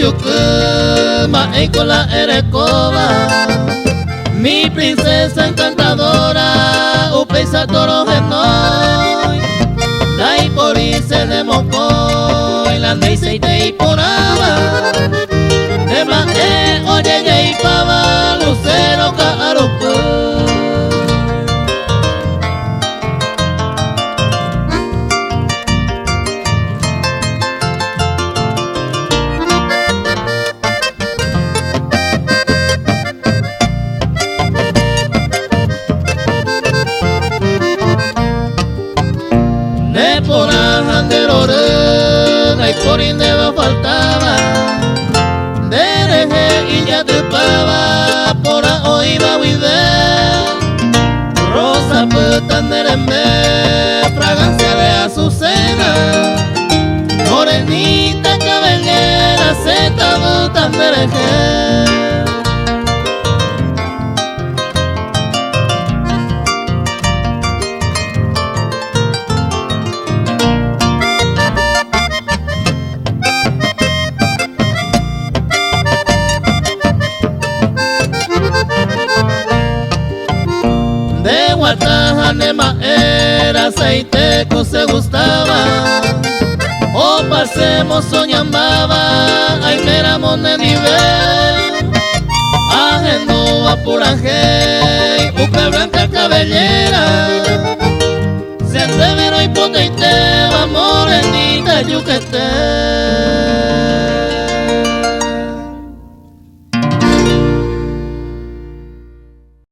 yucuma y con la erecoba. Mi princesa encantadora, upeisa toro genoi. Dai por irse de mocoy, la neise y te iporaba. Ema oye ya y pava, lucero carupu. Por ajanderore, y por indeba faltaba. Dereje y ya te pava, por hoy va a huir. Rosa puta nerembe, fragancia de azucena. Morenita cabellera, seta buta dereje. De Guatajanema era aceite que se gustaba. O pasemos soñambaba, ay meramos de nivel. Ajenúa pura gey, upe blanca cabellera. Se andevero y poteiteba, morenita yuquete.